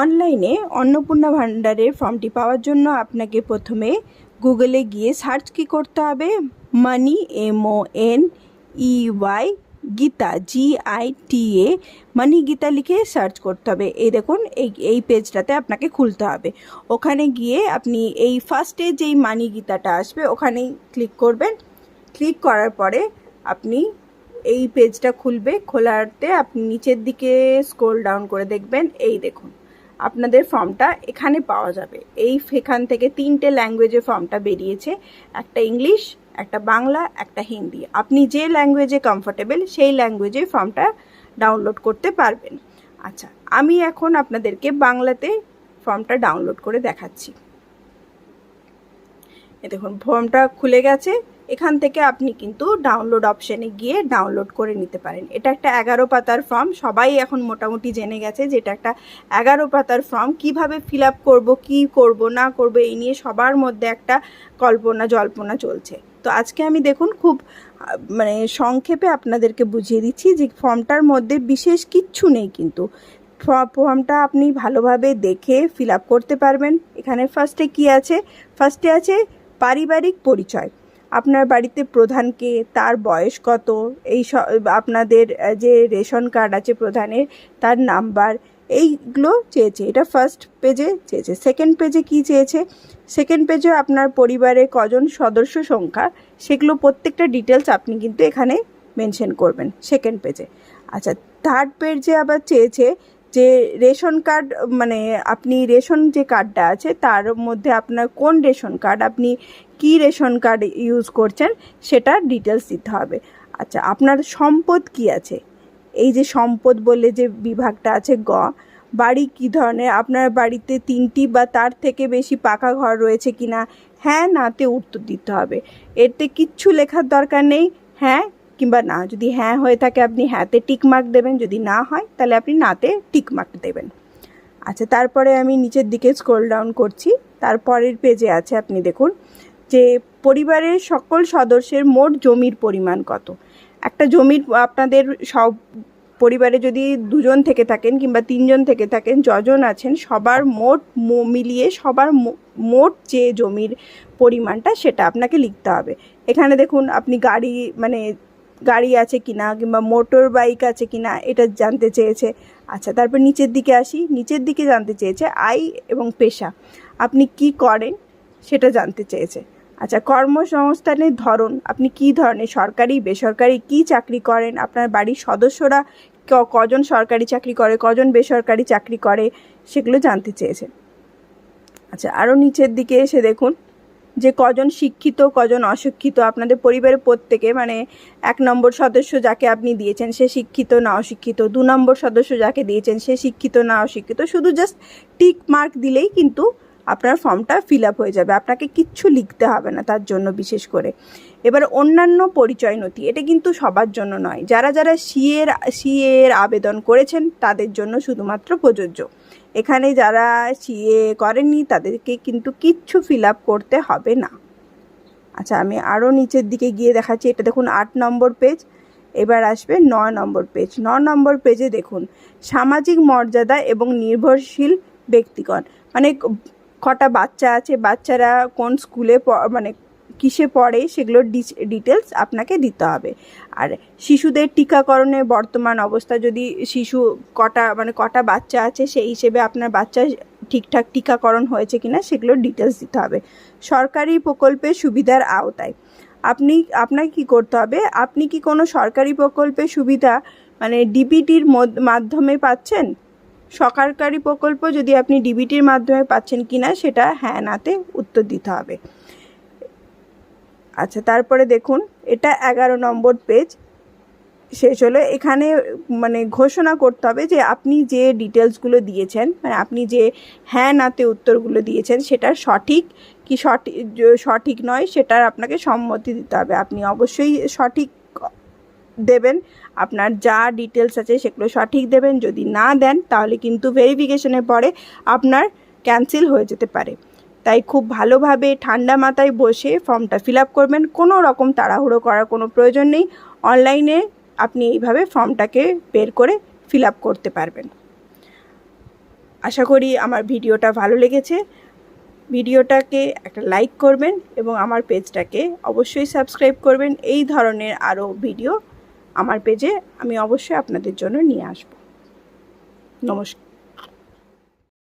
অনলাইনে অন্নপূর্ণা ভান্ডারের ফর্মটি পাওয়ার জন্য আপনাকে প্রথমে গুগলে গিয়ে সার্চ কি করতে হবে, মানি MONEY গীতা GITA মানি গীতা লিখে সার্চ করতে হবে। এই দেখুন এই পেজটাতে আপনাকে খুলতে হবে। ওখানে গিয়ে আপনি এই ফার্স্টে যেই মানি গীতাটা আসবে ওখানেই ক্লিক করবেন। ক্লিক করার পরে আপনি এই পেজটা খুলবে। খোলাতে আপনি নিচের দিকে স্ক্রল ডাউন করে দেখবেন, এই দেখুন আপনাদের ফর্মটা এখানে পাওয়া যাবে। এখান থেকে 3টে ল্যাঙ্গুয়েজে ফর্মটা বেরিয়েছে, একটা ইংলিশ, একটা বাংলা, একটা হিন্দি। আপনি যে ল্যাঙ্গুয়েজে কমফোর্টেবল সেই ল্যাঙ্গুয়েজে ফর্মটা ডাউনলোড করতে পারবেন। আচ্ছা, আমি এখন আপনাদেরকে বাংলাতে ফর্মটা ডাউনলোড করে দেখাচ্ছি। দেখুন ফর্মটা খুলে গেছে। এখান থেকে আপনি কিন্তু ডাউনলোড অপশানে গিয়ে ডাউনলোড করে নিতে পারেন। এটা একটা 11 পাতার ফর্ম। সবাই এখন মোটামুটি জেনে গেছে যে এটা একটা 11 পাতার ফর্ম। কিভাবে ফিল আপ করবো, কী করবো না করবো, এই নিয়ে সবার মধ্যে একটা জল্পনা চলছে। তো আজকে আমি দেখুন খুব সংক্ষেপে আপনাদেরকে বুঝিয়ে দিচ্ছি যে ফর্মটার মধ্যে বিশেষ কিচ্ছু নেই, কিন্তু ফর্মটা আপনি ভালোভাবে দেখে ফিল আপ করতে পারবেন। এখানে ফার্স্টে কি আছে? ফার্স্টে আছে পারিবারিক পরিচয়। আপনার বাড়িতে প্রধান কে, তার বয়স কত, এই আপনাদের যে রেশন কার্ড আছে প্রধানের তার নাম্বার, এইগুলো চেয়েছে। এটা ফার্স্ট পেজে চেয়েছে। সেকেন্ড পেজে কি চেয়েছে? সেকেন্ড পেজে আপনার পরিবারে কজন সদস্য সংখ্যা, সেগুলো প্রত্যেকটা ডিটেলস আপনি কিন্তু এখানে মেনশন করবেন সেকেন্ড পেজে। আচ্ছা, থার্ড পেজে আবার চেয়েছে যে রেশন কার্ড, আপনি রেশন যে কার্ডটা আছে তার মধ্যে আপনার কোন রেশন কার্ড, আপনি কি রেশন কার্ড ইউজ করছেন সেটা ডিটেলস দিতে হবে। আচ্ছা, আপনার সম্পদ কি আছে, এই যে সম্পদ বলে যে বিভাগটা আছে বাড়ি কী ধরনের, আপনার বাড়িতে 3টি বা তার থেকে বেশি পাকা ঘর রয়েছে কিনা, হ্যাঁ নাতে উত্তর দিতে হবে। এতে কিচ্ছু লেখার দরকার নেই, হ্যাঁ কিংবা না। যদি হ্যাঁ হয়ে থাকে আপনি হ্যাঁতে টিক মার্ক দেবেন, যদি না হয় তাহলে আপনি নাতে টিক মার্ক দেবেন। আচ্ছা, তারপরে আমি নিচের দিকে স্ক্রল ডাউন করছি। তারপরের পেজে আছে, আপনি দেখুন যে পরিবারের সকল সদস্যের মোট জমির পরিমাণ কত। একটা জমির আপনাদের সব পরিবারে যদি 2জন থেকে থাকেন কিংবা 3জন থেকে থাকেন, যজন আছেন সবার মোট মিলিয়ে সবার মোট যে জমির পরিমাণটা সেটা আপনাকে লিখতে হবে। এখানে দেখুন আপনি গাড়ি আছে কিনা কিংবা মোটর বাইক আছে কিনা এটা জানতে চেয়েছে। আচ্ছা, তারপর নিচের দিকে আসি। নিচের দিকে জানতে চেয়েছে আয় এবং পেশা, আপনি কি করেন সেটা জানতে চেয়েছে। আচ্ছা, কর্মসংস্থানের ধরন, আপনি কি ধরনের সরকারি বেসরকারি কি চাকরি করেন, আপনার বাড়ির সদস্যরা কজন সরকারি চাকরি করে, কজন বেসরকারি চাকরি করে, সেগুলো জানতে চেয়েছে। আচ্ছা, আরও নিচের দিকে এসে দেখুন যে কজন শিক্ষিত কজন অশিক্ষিত। আপনাদের পরিবারের প্রত্যেকে 1 নম্বর সদস্য যাকে আপনি দিয়েছেন সে শিক্ষিত না অশিক্ষিত, 2 নম্বর সদস্য যাকে দিয়েছেন সে শিক্ষিত না অশিক্ষিত। শুধু জাস্ট টিক মার্ক দিলেই কিন্তু আপনার ফর্মটা ফিল আপ হয়ে যাবে, আপনাকে কিচ্ছু লিখতে হবে না তার জন্য বিশেষ করে। এবার অন্যান্য পরিচয় নথি, এটা কিন্তু সবার জন্য নয়, যারা সিএর আবেদন করেছেন তাদের জন্য শুধুমাত্র প্রযোজ্য। এখানে যারা সিএ করেননি তাদেরকে কিন্তু কিচ্ছু ফিল আপ করতে হবে না। আচ্ছা, আমি আরও নিচের দিকে গিয়ে দেখাচ্ছি। এটা দেখুন 8 নম্বর পেজ। এবার আসবে 9 নম্বর পেজ। 9 নম্বর পেজে দেখুন সামাজিক মর্যাদা এবং নির্ভরশীল ব্যক্তিগণ, কটা বাচ্চা আছে, বাচ্চারা কোন স্কুলে কিসে পড়ে সেগুলোর ডিটেলস আপনাকে দিতে হবে। আর শিশুদের টিকাকরণের বর্তমান অবস্থা, যদি শিশু কটা বাচ্চা আছে সেই হিসেবে আপনার বাচ্চা ঠিকঠাক টিকাকরণ হয়েছে কিনা সেগুলোর ডিটেলস দিতে হবে। সরকারি প্রকল্পের সুবিধার আওতায় আপনাকে কি করতে হবে, আপনি কি কোনো সরকারি প্রকল্পের সুবিধা ডিবিটির মাধ্যমে পাচ্ছেন, সরকারি প্রকল্প যদি আপনি ডিবিটির মাধ্যমে পাচ্ছেন কিনা সেটা হ্যাঁ নাতে উত্তর দিতে হবে। আচ্ছা, তারপরে দেখুন এটা 11 নম্বর পেজ শেষ হলো। এখানে ঘোষণা করতে হবে যে আপনি যে ডিটেলসগুলো দিয়েছেন, আপনি যে হ্যাঁ নাতে উত্তরগুলো দিয়েছেন সেটা সঠিক কি সঠিক নয় সেটার আপনাকে সম্মতি দিতে হবে। আপনি অবশ্যই সঠিক দেবেন, আপনার যা ডিটেলস আছে সেগুলো সঠিক দেবেন। যদি না দেন তাহলে কিন্তু ভেরিফিকেশনের পরে আপনার ক্যান্সেল হয়ে যেতে পারে। তাই খুব ভালোভাবে ঠান্ডা মাথায় বসে ফর্মটা ফিল আপ করবেন, কোনো রকম তাড়াহুড়ো করার কোনো প্রয়োজন নেই। অনলাইনে আপনি এইভাবে ফর্মটাকে বের করে ফিল আপ করতে পারবেন। আশা করি আমার ভিডিওটা ভালো লেগেছে। ভিডিওটাকে একটা লাইক করবেন এবং আমার পেজটাকে অবশ্যই সাবস্ক্রাইব করবেন। এই ধরনের আরও ভিডিও আমার পেজে আমি অবশ্যই আপনাদের জন্য নিয়ে আসব। নমস্কার।